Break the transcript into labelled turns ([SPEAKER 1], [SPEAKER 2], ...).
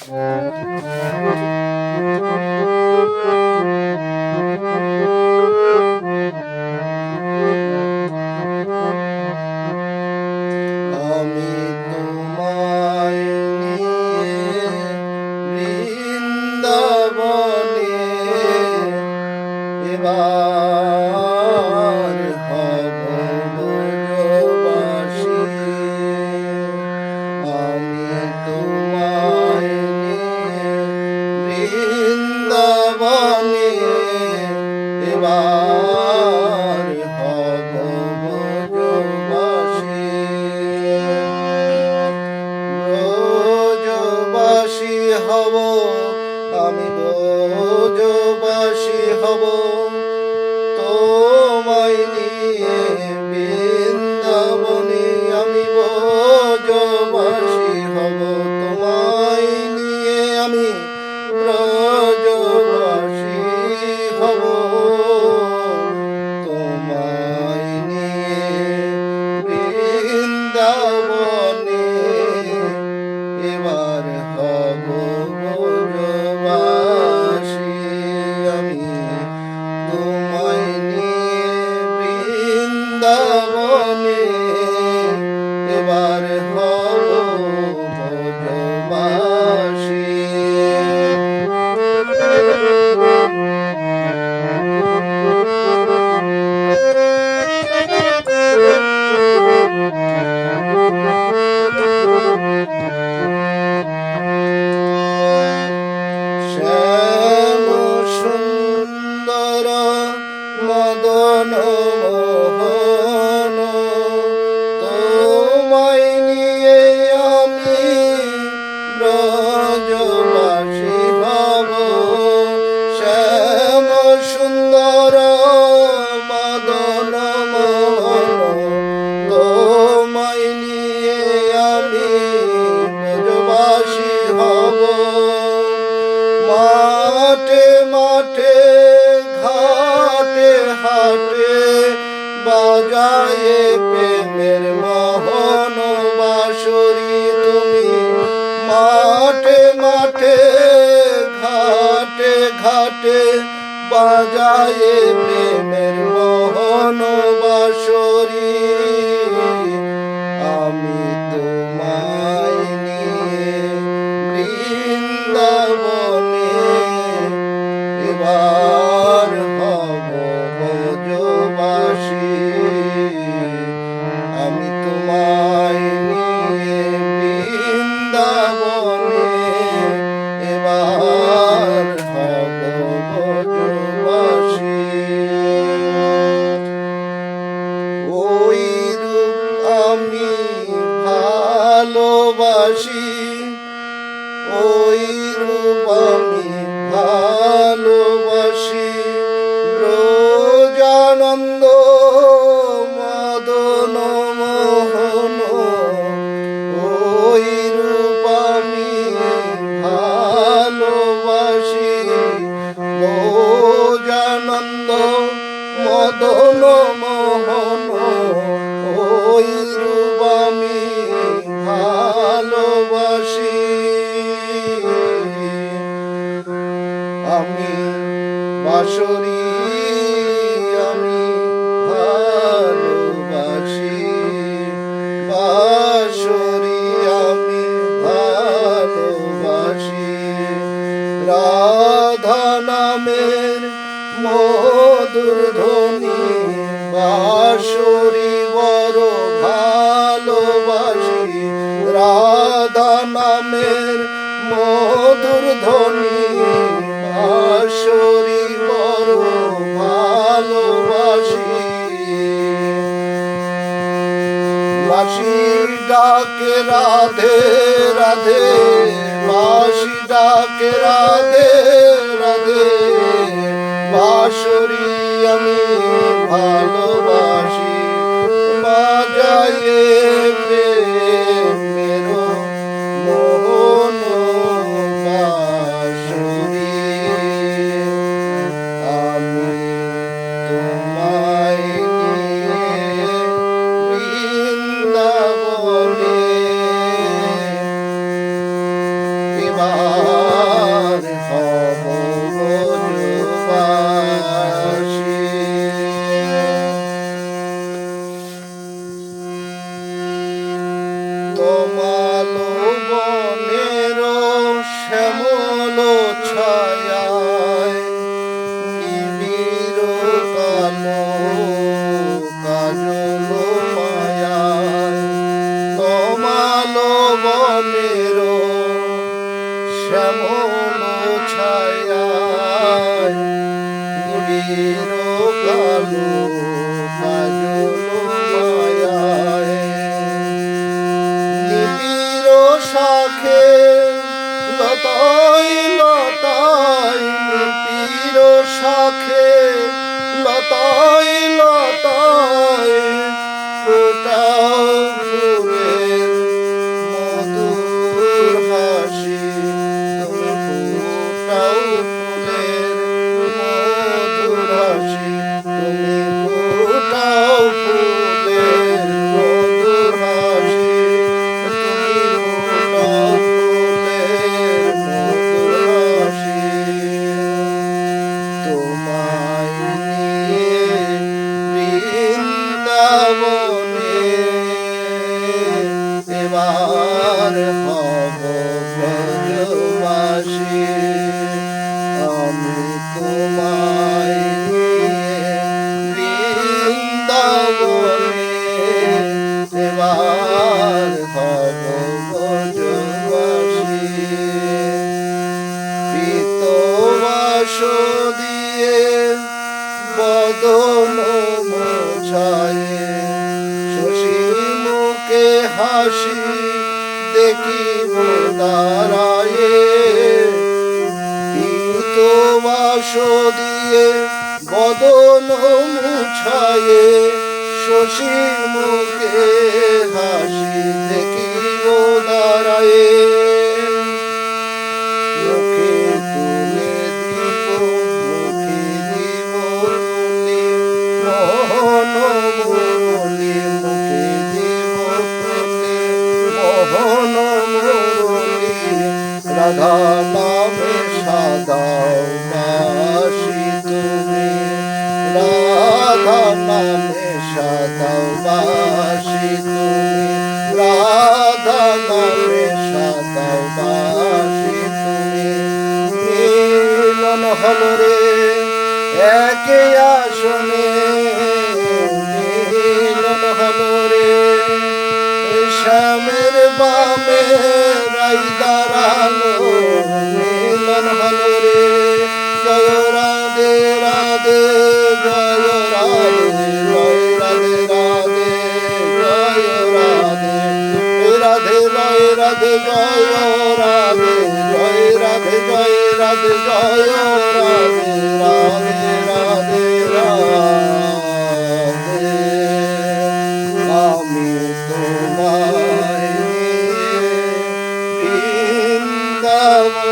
[SPEAKER 1] আমি তোমায় নিয়ে বৃন্দাবনে এবার হব ব্রজবাসী। আমি তোমায় নিয়ে বৃন্দাবনে এবার হব ব্রজবাসী। ব্রজবাসী হব আমি, ব্রজবাসী হব তোমায় নিয়ে বৃন্দাবনে। আমি ব্রজবাসী হব তোমায় নিয়ে, আমি ব্রজবাসী হব তোমায় নিয়ে বৃন্দাবনে এবার হব ব্রজবাসী। আমি তোমায় নিয়ে বৃন্দাবনে এবার হব ব্রজবাসী। শ্যাম সুন্দর মদন মোহন তোমায় নিয়ে আমি ব্রজবাসী হব। শ্যাম সুন্দর মদন মোহন তোমায় নিয়ে আমি ব্রজবাসী হব। মাঠে মাঠে ঘাটে হাটে বাজায়ে প্রেমের মোহন বাঁশরি তুমি। মাঠে মাঠে ঘাটে ঘাটে বাজায়ে প্রেমের মোহন বাঁশরি। আমি তোমায় নিয়ে বৃন্দাবনে এবার হব ব্রজবাসী। আমি তোমায় নিয়ে বৃন্দাবনে এবার হব ব্রজবাসী। ওই রূপ আমি ভালোবাসি, ওই রূপ আমি ভালোবাসি। ব্রজানন্দ মদন মোহন ওই রূপ আমি ভালোবাসি। ব্রজানন্দ মদন মোহন ওই রূপ আমি ভালোবাসি। আমি বাঁশরি আমি ভালোবাসি, বাঁশরি আমি ভালোবাসি। রাধা নামের মধুর ধ্বনি বাঁশরি বড় ভালোবাসি। রাধা নামের মধুর ধ্বনি বাঁশরি বড় ভালোবাসি। বাঁশি ডাকে রাধে রাধে, বাঁশি ডাকে রাধে রাধে। বাঁশরি আমি ভালোবাসি, বাজায়ে প্রেমের মোহন বাঁশরি। আমি তোমায় নিয়ে বৃন্দাবনে এবার হব ব্রজবাসী। তমাল বনের শ্যামল ছায়ায় নিবিড় কালো কাজল মায়ায়, তমাল বনের শ্যামল ছায়ায় নিবিড় কালো কাজল মায়ায়, নিবিড় শাখে লতায় লতায়, নিবিড় শাখে লতায় লতায় ফোটাও ফুলের মধুর হাসি, তুমি ফোটাও ফুলের মধুর হাসি, তুমি ফোটাও ফুলের মধুর হাসি, তুমি ফোটাও ফুলের মধুর হাসি। তোমায় নিয়ে বৃন্দাবনে এবার হব ব্রজবাসী। আমি তোমায় নিয়ে বৃন্দাবনে এবার হব ব্রজবাসী। পীতবাস দিয়ে বদন মোছায়ে শশী মুখে হাসি দেখিব দাঁড়ায়ে, পীতবাস দিয়ে বদন মুছায়ে শশী মুখে হাসি দেখিব দাঁড়ায়ে, মুখে তুলে দিব মুখে দিব তুলে মোহন মুরলি, মুখে দিব তুলে মোহন মুরলি, রাধা নামে সাদাও বাসি তুমি, রাধা নামে সাদাও বাসি তুমি, রাধা নামে সাদাও বাসি তুমি। মিলন হল রে একে আসনে, মিলন হল রে শ্যামের বামে রাই দাঁড়ালো, মিলন হল রে জয় রাধে রাধে জয় রাধে জয় রাধে রাধে জয় রাধে রাধে জয় রাধে জয় রাধে জয় রাধে জয় রাধে জয় রাধে রাধে রাধে রাধে। আমি তোমায় নিয়ে বৃন্দাবনে